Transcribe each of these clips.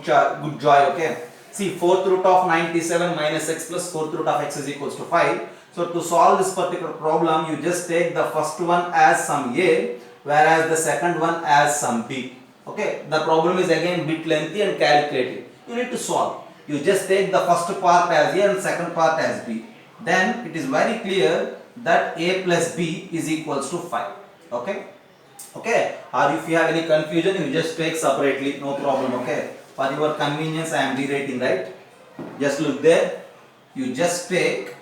good joy. Okay. See, fourth root of 97 minus x plus fourth root of x is equals to 5. So to solve this particular problem, you just take the first one as sum a, whereas the second one as sum b. Okay. The problem is again bit lengthy and calculated. You need to solve. You just take the first part as a and second part as b. Then it is very clear that a plus b is equals to 5. Okay. Okay, or if you have any confusion, you just take separately, no problem. Okay, for your convenience I am rewriting, right? Just look there. You just take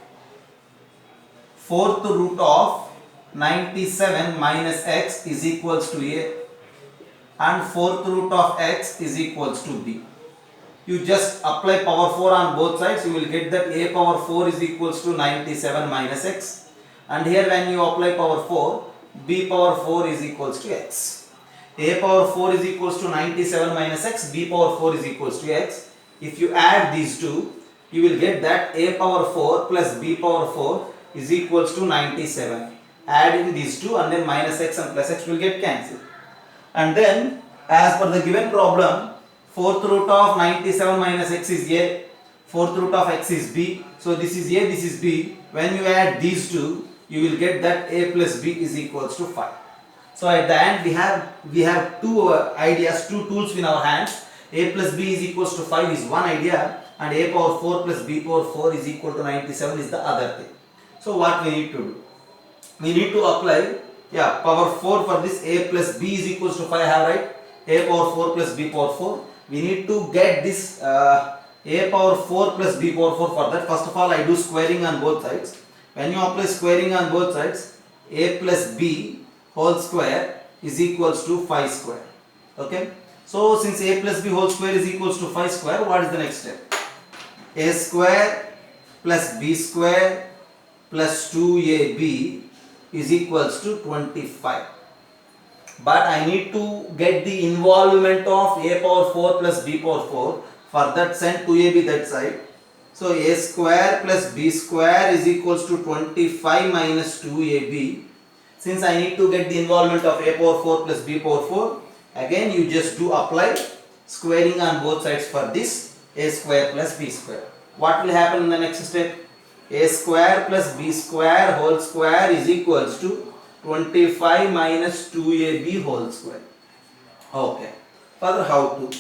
fourth root of 97 minus x is equals to a, and fourth root of x is equals to b. You just apply power 4 on both sides, you will get that a power 4 is equals to 97 minus x, and here when you apply power 4, b power 4 is equals to x. A power 4 is equals to 97 minus x, b power 4 is equals to x. If you add these two, you will get that a power 4 plus b power 4 is equals to 97. Adding these two and then minus x and plus x will get cancelled. And then as per the given problem, fourth root of 97 minus x is a, fourth root of x is b. So this is a, this is b. When you add these two, you will get that a plus b is equals to 5. So at the end we have two ideas, two tools in our hands. A plus b is equals to 5 is one idea, and a power 4 plus b power 4 is equal to 97 is the other thing. So what we need to do? We need to apply power 4 for this. A plus b is equals to 5 I have, right? A power 4 plus b power 4. We need to get this a power 4 plus b power 4. For that, first of all I do squaring on both sides. When you apply squaring on both sides, a plus b whole square is equals to 5 square. Okay. So since a plus b whole square is equals to 5 square, what is the next step? A square plus b square plus 2ab is equals to 25. But I need to get the involvement of a power 4 plus b power 4. For that, send 2ab that side. So a square plus b square is equals to 25 minus 2ab. Since I need to get the involvement of a power 4 plus b power 4, again you just do apply squaring on both sides for this a square plus b square. What will happen in the next step? A square plus b square whole square is equals to 25 minus 2ab whole square. Okay. Further, how to?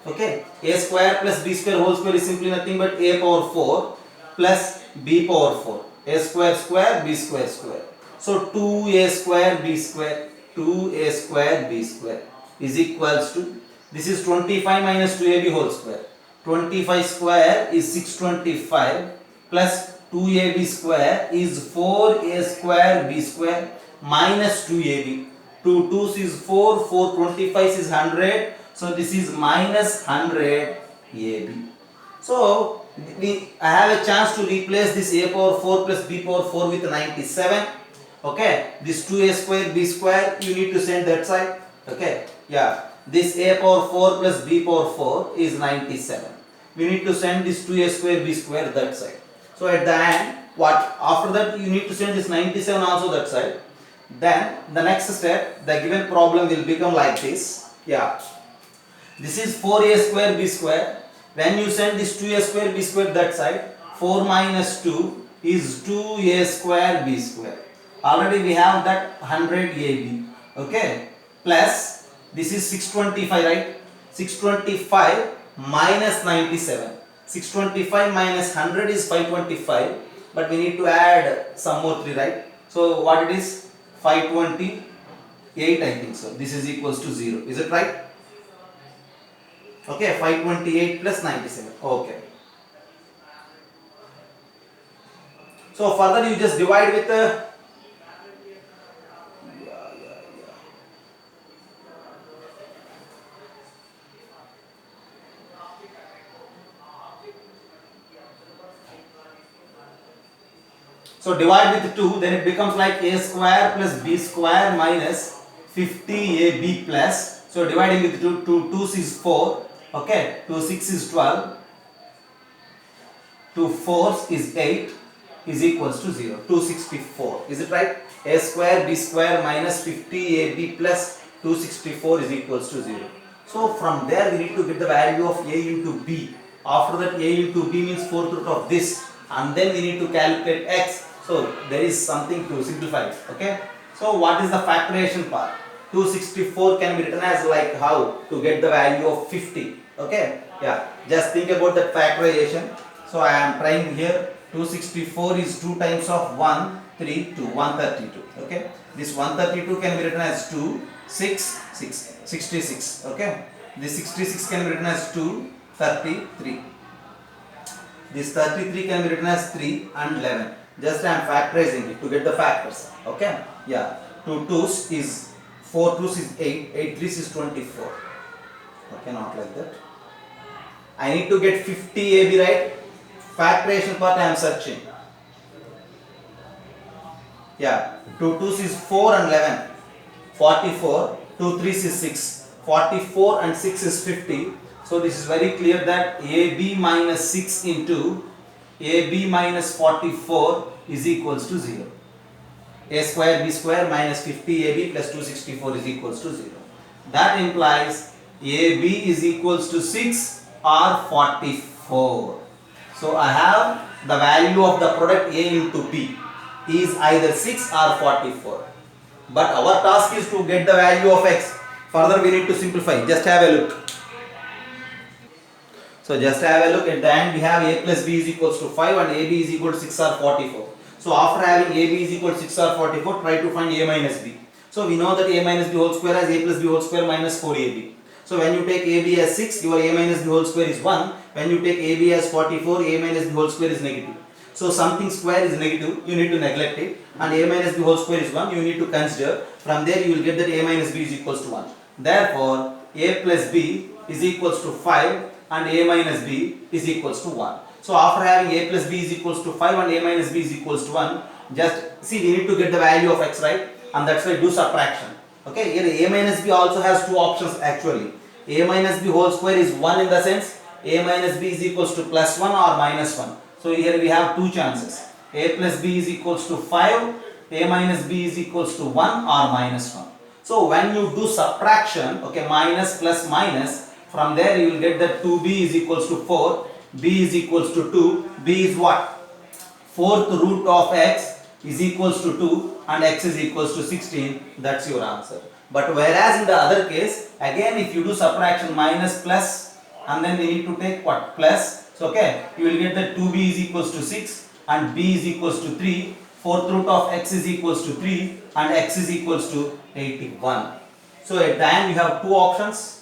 Okay, a square plus b square whole square is simply nothing but a power 4 plus b power 4. A square square, b square square. So 2a square b square, 2a square b square is equals to, this is 25 minus 2ab whole square. 25 square is 625 plus 2ab square is 4a square b square minus 2ab. 2 2's is 4, 4 25 is 100. So this is minus 100 AB. So I have a chance to replace this a power 4 plus b power 4 with 97. Okay, this 2a square b square you need to send that side. Okay, this a power 4 plus b power 4 is 97. We need to send this 2a square b square that side. So at the end, what after that you need to send this 97 also that side. Then the next step, the given problem will become like this. This is 4a square b square. When you send this 2a square b square that side, 4 minus 2 is 2a square b square. Already we have that 100 ab. Okay. Plus this is 625, right? 625 minus 97. 625 minus 100 is 525. But we need to add some more 3, right? So what it is? 528 I think so. This is equals to 0. Is it right? Okay, 528 plus 97. Okay. So further you just divide with so divide with 2, then it becomes like a square plus b square minus 50ab plus. So dividing with 2, 2 is 4. Okay, 2 6 is 12. 2 4 is 8 is equals to 0. 264. Is it right? A square b square minus 50ab plus 264 is equals to 0. So from there we need to get the value of a into b. After that a into b means fourth root of this, and then we need to calculate x. So there is something to simplify. Okay. So what is the factorization part? 264 can be written as like how to get the value of 50. Okay. Yeah. Just think about that factorization. So I am trying here. 264 is 2 times of 132, 132. Okay. This 132 can be written as 2, 6, 6, 66. Okay. This 66 can be written as 2, 33. This 33 can be written as 3 and 11. Just I am factorizing it to get the factors. Okay. Yeah. 2 2's is 4 2's is 8, 8 3's is 24. Okay, not like that. I need to get 50 AB, right? Factorization part I am searching. Yeah, 2 2's is 4 and 11. 44, 2 3's is 6. 44 and 6 is 50. So this is very clear that AB minus 6 into AB minus 44 is equals to 0. A square B square minus 50 AB plus 264 is equals to 0. That implies AB is equals to 6 or 44. So I have the value of the product A into B is either 6 or 44. But our task is to get the value of X. Further we need to simplify. Just have a look. So just have a look. At the end we have A plus B is equals to 5 and AB is equal to 6 or 44. So after having AB is equal to 6 or 44, try to find A minus B. So we know that A minus B whole square as A plus B whole square minus 4AB. So when you take AB as 6, your A minus B whole square is 1. When you take AB as 44, A minus B whole square is negative. So something square is negative, you need to neglect it. And A minus B whole square is 1, you need to consider. From there you will get that A minus B is equals to 1. Therefore, A plus B is equals to 5 and A minus B is equals to 1. So after having A plus B is equals to 5 and A minus B is equals to 1, just see we need to get the value of X, right? And that's why do subtraction. Okay, here A minus B also has two options actually. A minus B whole square is 1 in the sense A minus B is equals to plus 1 or minus 1. So here we have two chances. A plus B is equals to 5, A minus B is equals to 1 or minus 1. So when you do subtraction, okay, minus plus minus, from there you will get that 2B is equals to 4, B is equals to 2, B is what? Fourth root of X is equals to 2 and X is equals to 16, that's your answer. But whereas in the other case, again if you do subtraction minus plus and then we need to take what? Plus. So okay, you will get that 2B is equals to 6 and B is equals to 3, fourth root of X is equals to 3 and X is equals to 81. So at the end you have two options.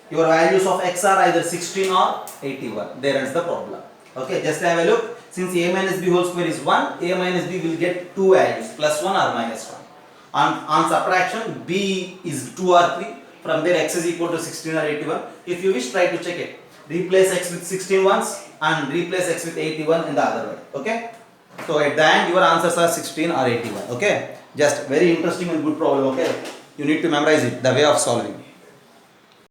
Your values of X are either 16 or 81. There ends the problem. Okay, just have a look. Since A minus B whole square is 1, A minus B will get two values, plus 1 or minus 1. On subtraction, B is 2 or 3. From there, X is equal to 16 or 81. If you wish, try to check it. Replace X with 16 once and replace X with 81 in the other way. Okay. So at the end, your answers are 16 or 81. Okay. Just very interesting and good problem. Okay. You need to memorize it, the way of solving.